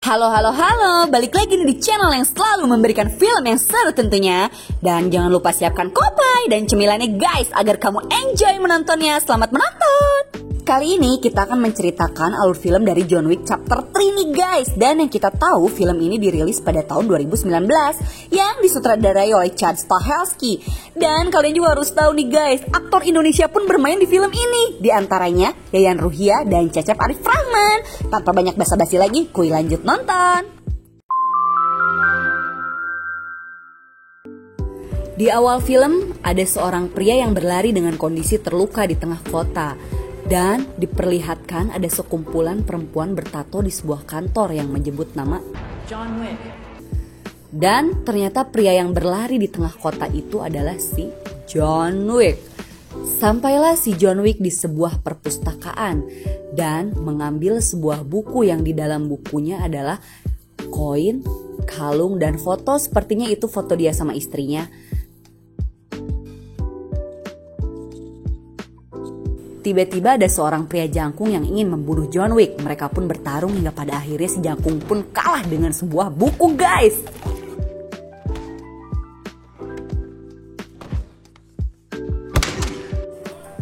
Halo, halo, halo, balik lagi nih di channel yang selalu memberikan film yang seru tentunya. Dan jangan lupa siapkan kopi dan cemilannya guys, agar kamu enjoy menontonnya. Selamat menonton. Kali ini kita akan menceritakan alur film dari John Wick Chapter 3 nih guys. Dan yang kita tahu film ini dirilis pada tahun 2019 yang disutradarai oleh Chad Stahelski. Dan kalian juga harus tahu nih guys, aktor Indonesia pun bermain di film ini. Di antaranya Yayan Ruhia dan Cecep Arif Rahman. Tanpa banyak basa-basi lagi, kuy lanjut nonton. Di awal film, ada seorang pria yang berlari dengan kondisi terluka di tengah kota. Dan diperlihatkan ada sekumpulan perempuan bertato di sebuah kantor yang menyebut nama John Wick. Dan ternyata pria yang berlari di tengah kota itu adalah si John Wick. Sampailah si John Wick di sebuah perpustakaan dan mengambil sebuah buku yang di dalam bukunya adalah koin, kalung, dan foto. Sepertinya itu foto dia sama istrinya. Tiba-tiba ada seorang pria jangkung yang ingin membunuh John Wick. Mereka pun bertarung hingga pada akhirnya si jangkung pun kalah dengan sebuah buku guys.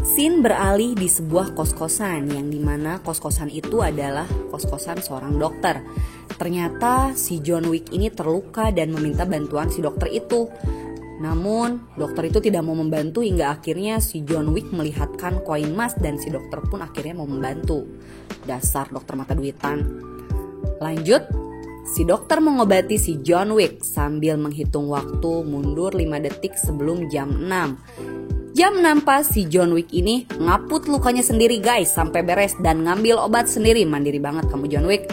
Scene beralih di sebuah kos-kosan yang dimana kos-kosan itu adalah kos-kosan seorang dokter. Ternyata si John Wick ini terluka dan meminta bantuan si dokter itu. Namun dokter itu tidak mau membantu hingga akhirnya si John Wick melihatkan koin emas dan si dokter pun akhirnya mau membantu. Dasar dokter mata duitan. Lanjut, si dokter mengobati si John Wick sambil menghitung waktu mundur 5 detik sebelum jam 6. Jam 6 pas si John Wick ini ngaput lukanya sendiri guys sampai beres dan ngambil obat sendiri. Mandiri banget kamu John Wick.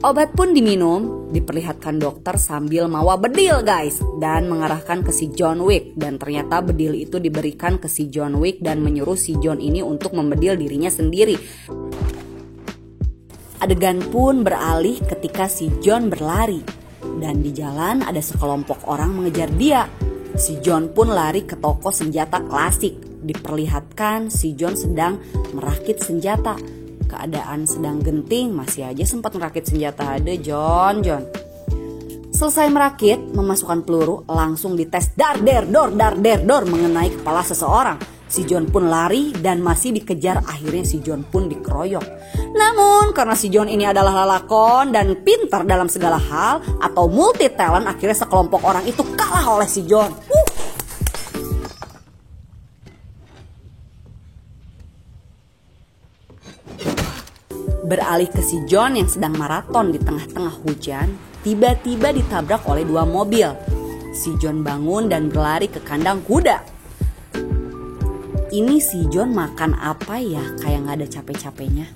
Obat pun diminum, diperlihatkan dokter sambil mawa bedil guys dan mengarahkan ke si John Wick. Dan ternyata bedil itu diberikan ke si John Wick dan menyuruh si John ini untuk membedil dirinya sendiri. Adegan pun beralih ketika si John berlari dan di jalan ada sekelompok orang mengejar dia. Si John pun lari ke toko senjata klasik. Diperlihatkan si John sedang merakit senjata. Keadaan sedang genting, masih aja sempat merakit senjata. Ada John. Selesai merakit, memasukkan peluru, langsung dites dar der dor mengenai kepala seseorang. Si John pun lari dan masih dikejar. Akhirnya si John pun dikeroyok. Namun karena si John ini adalah lalakon dan pintar dalam segala hal atau multi talent, akhirnya sekelompok orang itu kalah oleh si John. Beralih ke si John yang sedang maraton di tengah-tengah hujan, tiba-tiba ditabrak oleh 2 mobil. Si John bangun dan berlari ke kandang kuda. Ini si John makan apa ya, kayak gak ada capek-capeknya.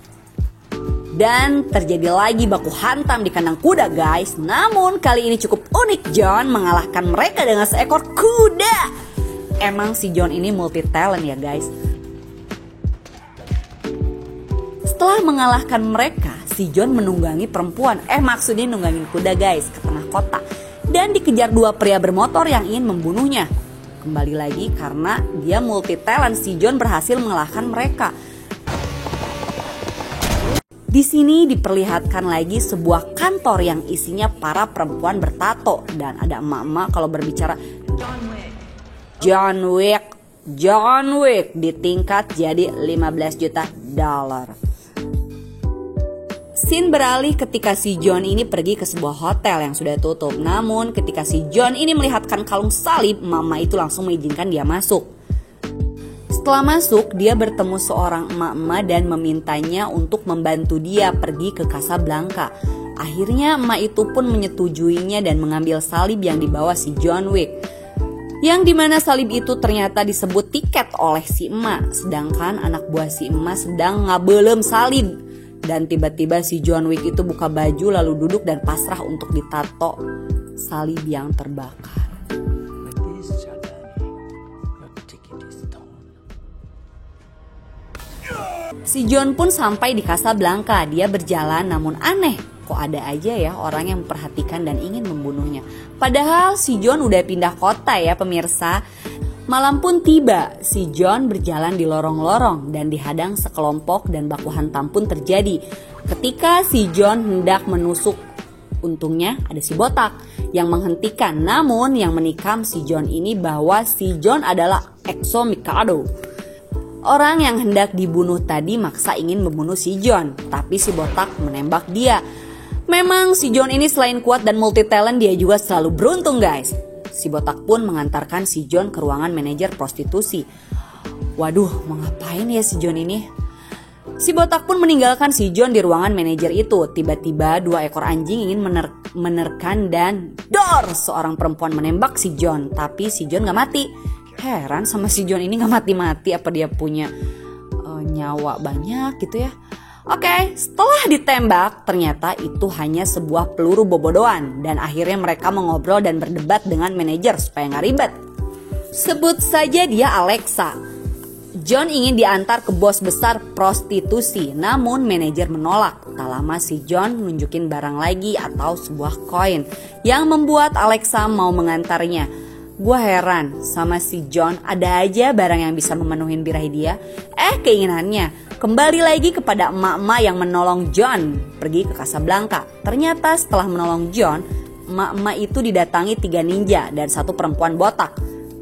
Dan terjadi lagi baku hantam di kandang kuda guys. Namun kali ini cukup unik, John mengalahkan mereka dengan seekor kuda. Emang si John ini multi talent ya guys. Setelah mengalahkan mereka, si John menunggangi perempuan, maksudnya nunggangin kuda guys, ke tengah kota. Dan dikejar 2 pria bermotor yang ingin membunuhnya. Kembali lagi karena dia multi talent, si John berhasil mengalahkan mereka. Di sini diperlihatkan lagi sebuah kantor yang isinya para perempuan bertato. Dan ada emak-emak kalau berbicara John Wick ditingkat jadi 15 juta dolar. Scene beralih ketika si John ini pergi ke sebuah hotel yang sudah tutup. Namun ketika si John ini melihatkan kalung salib, mama itu langsung mengizinkan dia masuk. Setelah masuk, dia bertemu seorang emak-emak dan memintanya untuk membantu dia pergi ke Casablanca. Akhirnya emak itu pun menyetujuinya dan mengambil salib yang dibawa si John Wick. Yang dimana salib itu ternyata disebut tiket oleh si emak. Sedangkan anak buah si emak sedang ngabelem salib. Dan tiba-tiba si John Wick itu buka baju lalu duduk dan pasrah untuk ditato salib yang terbakar. Si John pun sampai di Casablanca. Dia berjalan namun aneh. Kok ada aja ya orang yang memperhatikan dan ingin membunuhnya. Padahal si John udah pindah kota ya pemirsa. Malam pun tiba, si John berjalan di lorong-lorong dan dihadang sekelompok dan baku hantam pun terjadi. Ketika si John hendak menusuk Untungnya ada si botak yang menghentikan. Namun yang menikam si John ini bahwa si John adalah Exo Mikado. Orang yang hendak dibunuh tadi maksa ingin membunuh si John, tapi si botak menembak dia. Memang si John ini selain kuat dan multi talent, dia juga selalu beruntung guys. Si botak pun mengantarkan si John ke ruangan manajer prostitusi. Waduh, mau ngapain ya si John ini? Si botak pun meninggalkan si John di ruangan manajer itu. Tiba-tiba 2 ekor anjing ingin menerkan dan dor! Seorang perempuan menembak si John, tapi si John gak mati. Heran sama si John ini gak mati-mati, apa dia punya nyawa banyak gitu ya. Oke, setelah ditembak ternyata itu hanya sebuah peluru bobodoan. Dan akhirnya mereka mengobrol dan berdebat dengan manajer supaya gak ribet. Sebut saja dia Alexa. John ingin diantar ke bos besar prostitusi, namun manajer menolak. Tak lama si John nunjukin barang lagi atau sebuah koin yang membuat Alexa mau mengantarnya. Gua heran sama si John, ada aja barang yang bisa memenuhi birahi dia. Keinginannya kembali lagi kepada emak-emak yang menolong John pergi ke Casablanca. Ternyata setelah menolong John, emak-emak itu didatangi 3 ninja dan 1 perempuan botak.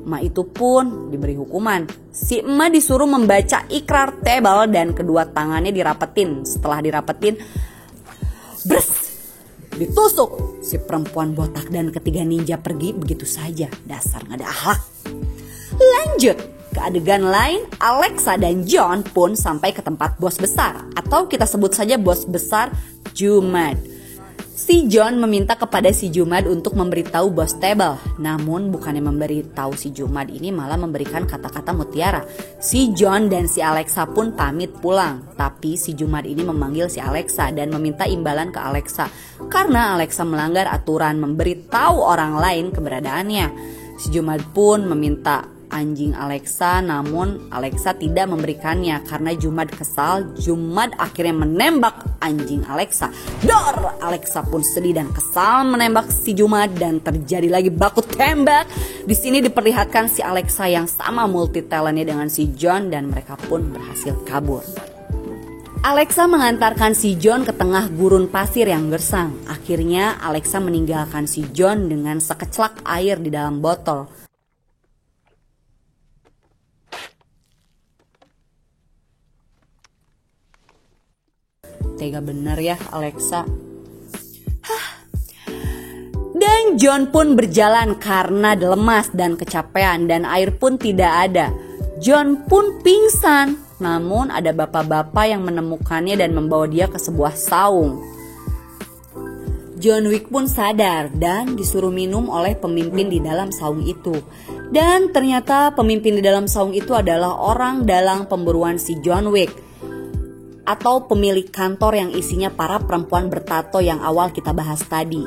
Emak itu pun diberi hukuman. Si emak disuruh membaca ikrar tebal dan kedua tangannya dirapetin. Setelah dirapetin, bres, ditusuk. Si perempuan botak dan ketiga ninja pergi begitu saja. Dasar gak ada akhlak. Lanjut ke adegan lain, Alexa dan John pun sampai ke tempat bos besar, atau kita sebut saja bos besar Jumad. Si John meminta kepada si Jumad untuk memberitahu bos Tebel. Namun bukannya memberitahu si Jumad ini, malah memberikan kata-kata mutiara. Si John dan si Alexa pun pamit pulang. Tapi si Jumad ini memanggil si Alexa dan meminta imbalan ke Alexa. Karena Alexa melanggar aturan memberitahu orang lain keberadaannya. Si Jumad pun meminta anjing Alexa, namun Alexa tidak memberikannya. Karena Jumad kesal, Jumad akhirnya menembak anjing Alexa. Dor! Alexa pun sedih dan kesal menembak si Jumad dan terjadi lagi baku tembak. Di sini diperlihatkan si Alexa yang sama multi talentnya dengan si John dan mereka pun berhasil kabur. Alexa mengantarkan si John ke tengah gurun pasir yang gersang. Akhirnya Alexa meninggalkan si John dengan sekeclak air di dalam botol. Tega bener ya Alexa. Dan John pun berjalan karena lemas dan kecapean dan air pun tidak ada. John pun pingsan, namun ada bapak-bapak yang menemukannya dan membawa dia ke sebuah saung. John Wick pun sadar dan disuruh minum oleh pemimpin di dalam saung itu. Dan ternyata pemimpin di dalam saung itu adalah orang dalang pemburuan si John Wick, atau pemilik kantor yang isinya para perempuan bertato yang awal kita bahas tadi.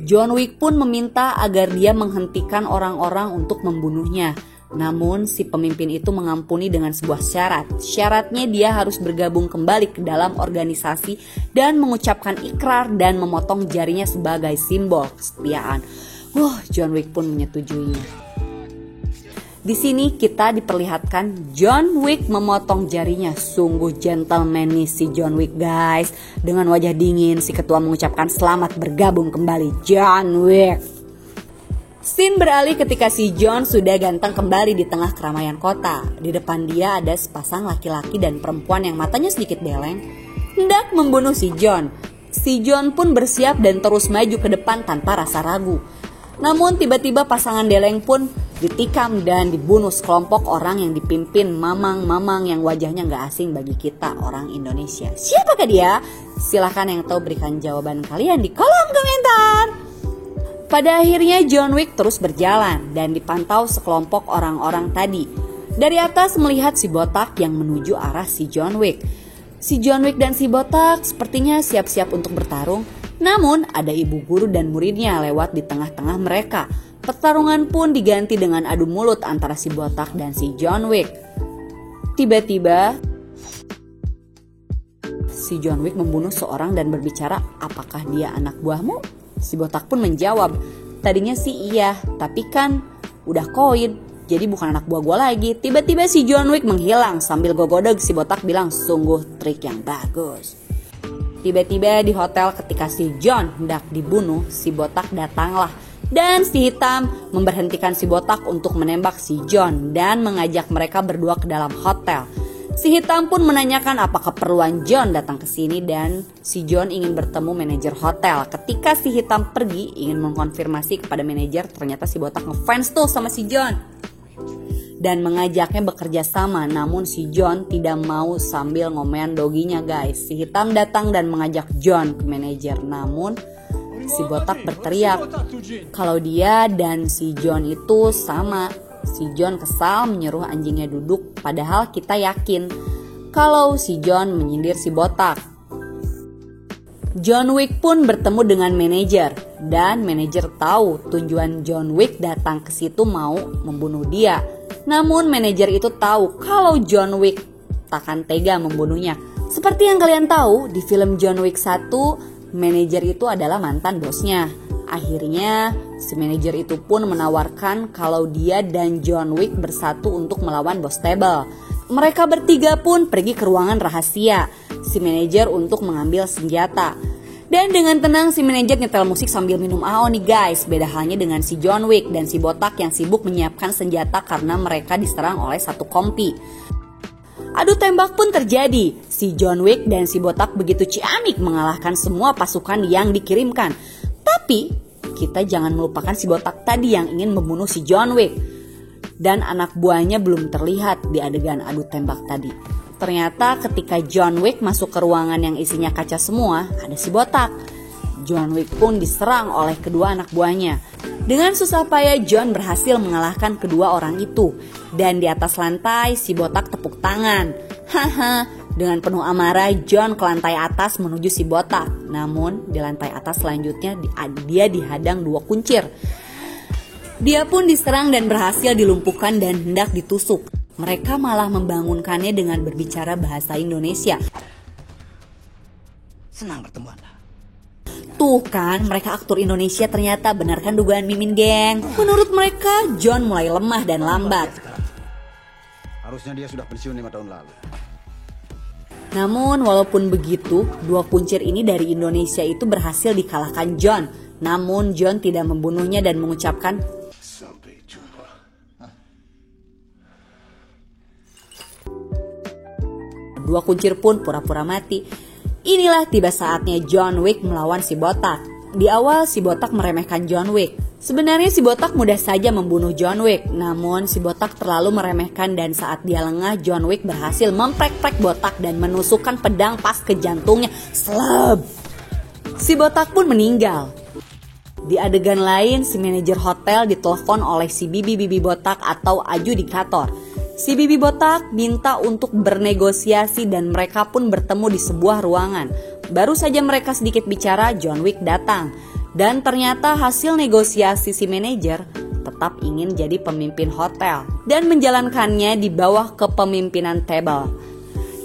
John Wick pun meminta agar dia menghentikan orang-orang untuk membunuhnya. Namun si pemimpin itu mengampuni dengan sebuah syarat. Syaratnya dia harus bergabung kembali ke dalam organisasi dan mengucapkan ikrar dan memotong jarinya sebagai simbol kesetiaan. John Wick pun menyetujuinya. Di sini kita diperlihatkan John Wick memotong jarinya. Sungguh gentleman nih si John Wick guys. Dengan wajah dingin si ketua mengucapkan selamat bergabung kembali John Wick. Scene beralih ketika si John sudah ganteng kembali di tengah keramaian kota. Di depan dia ada sepasang laki-laki dan perempuan yang matanya sedikit beleng hendak membunuh si John. Si John pun bersiap dan terus maju ke depan tanpa rasa ragu. Namun tiba-tiba pasangan deleng pun ditikam dan dibunuh sekelompok orang yang dipimpin mamang-mamang yang wajahnya gak asing bagi kita orang Indonesia. Siapakah dia? Silahkan yang tahu berikan jawaban kalian di kolom komentar. Pada akhirnya John Wick terus berjalan dan dipantau sekelompok orang-orang tadi. Dari atas melihat si botak yang menuju arah si John Wick. Si John Wick dan si botak sepertinya siap-siap untuk bertarung. Namun ada ibu guru dan muridnya lewat di tengah-tengah mereka. Pertarungan pun diganti dengan adu mulut antara si botak dan si John Wick. Tiba-tiba si John Wick membunuh seorang dan berbicara, apakah dia anak buahmu? Si botak pun menjawab, tadinya sih iya, tapi kan udah koin, jadi bukan anak buah gue lagi. Tiba-tiba si John Wick menghilang sambil gogodeg. Si botak bilang, sungguh trik yang bagus. Tiba-tiba di hotel ketika si John hendak dibunuh, si botak datanglah. Dan si hitam memberhentikan si botak untuk menembak si John dan mengajak mereka berdua ke dalam hotel. Si hitam pun menanyakan apa keperluan John datang ke sini dan si John ingin bertemu manajer hotel. Ketika si hitam pergi ingin mengkonfirmasi kepada manajer, ternyata si botak ngefans tuh sama si John dan mengajaknya bekerja sama. Namun si John tidak mau sambil ngomean doginya guys. Si hitam datang dan mengajak John ke manajer. Namun si botak berteriak kalau dia dan si John itu sama. Si John kesal menyuruh anjingnya duduk, padahal kita yakin kalau si John menyindir si botak. John Wick pun bertemu dengan manajer dan manajer tahu tujuan John Wick datang ke situ mau membunuh dia. Namun manajer itu tahu kalau John Wick takkan tega membunuhnya. Seperti yang kalian tahu, di film John Wick 1, manajer itu adalah mantan bosnya. Akhirnya si manajer itu pun menawarkan kalau dia dan John Wick bersatu untuk melawan bos Table. Mereka bertiga pun pergi ke ruangan rahasia si manajer untuk mengambil senjata. Dan dengan tenang si manajer nyetel musik sambil minum AO nih guys. Beda halnya dengan si John Wick dan si botak yang sibuk menyiapkan senjata karena mereka diserang oleh satu kompi. Adu tembak pun terjadi. Si John Wick dan si botak begitu ciamik mengalahkan semua pasukan yang dikirimkan. Tapi kita jangan melupakan si botak tadi yang ingin membunuh si John Wick. Dan anak buahnya belum terlihat di adegan adu tembak tadi. Ternyata ketika John Wick masuk ke ruangan yang isinya kaca semua, ada si botak. John Wick pun diserang oleh kedua anak buahnya. Dengan susah payah John berhasil mengalahkan kedua orang itu. Dan di atas lantai si botak tepuk tangan. Haha. Dengan penuh amarah John ke lantai atas menuju si botak. Namun di lantai atas selanjutnya dia dihadang dua kuncir. Dia pun diserang dan berhasil dilumpuhkan dan hendak ditusuk. Mereka malah membangunkannya dengan berbicara bahasa Indonesia. Senang bertemu Anda. Tuh kan, mereka aktor Indonesia ternyata, benarkan dugaan Mimin geng. Menurut mereka, John mulai lemah dan lambat. Harusnya dia sudah pensiun 5 tahun lalu. Namun walaupun begitu, dua kuncir ini dari Indonesia itu berhasil dikalahkan John. Namun John tidak membunuhnya dan mengucapkan sampai jumpa. Dua kuncir pun pura-pura mati. Inilah tiba saatnya John Wick melawan si botak. Di awal si botak meremehkan John Wick. Sebenarnya si botak mudah saja membunuh John Wick, namun si botak terlalu meremehkan dan saat dia lengah, John Wick berhasil memprek-prek botak dan menusukkan pedang pas ke jantungnya. Slab! Si botak pun meninggal. Di adegan lain, si manajer hotel ditelepon oleh si bibi-bibi botak atau adjudikator. Si bibi botak minta untuk bernegosiasi dan mereka pun bertemu di sebuah ruangan. Baru saja mereka sedikit bicara, John Wick datang. Dan ternyata hasil negosiasi si manajer tetap ingin jadi pemimpin hotel dan menjalankannya di bawah kepemimpinan Table.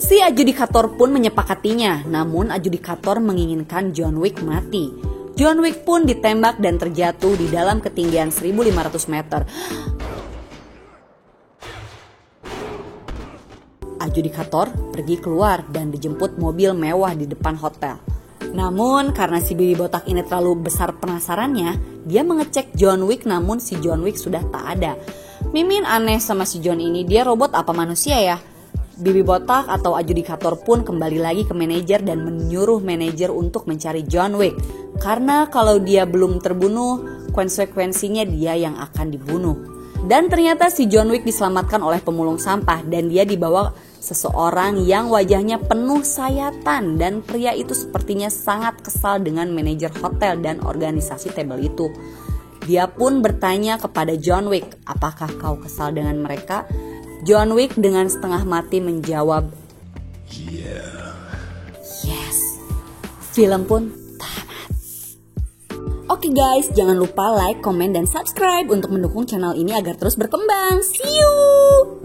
Si adjudikator pun menyepakatinya, namun adjudikator menginginkan John Wick mati. John Wick pun ditembak dan terjatuh di dalam ketinggian 1.500 meter. Adjudikator pergi keluar dan dijemput mobil mewah di depan hotel. Namun karena si bibi botak ini terlalu besar penasarannya, dia mengecek John Wick namun si John Wick sudah tak ada. Mimin aneh sama si John ini, dia robot apa manusia ya? Bibi botak atau adjudikator pun kembali lagi ke manajer dan menyuruh manajer untuk mencari John Wick. Karena kalau dia belum terbunuh, konsekuensinya dia yang akan dibunuh. Dan ternyata si John Wick diselamatkan oleh pemulung sampah dan dia dibawa seseorang yang wajahnya penuh sayatan dan pria itu sepertinya sangat kesal dengan manajer hotel dan organisasi Table itu. Dia pun bertanya kepada John Wick, apakah kau kesal dengan mereka? John Wick dengan setengah mati menjawab, yes. Film pun tamat. Oke guys, jangan lupa like, komen, dan subscribe untuk mendukung channel ini agar terus berkembang. See you!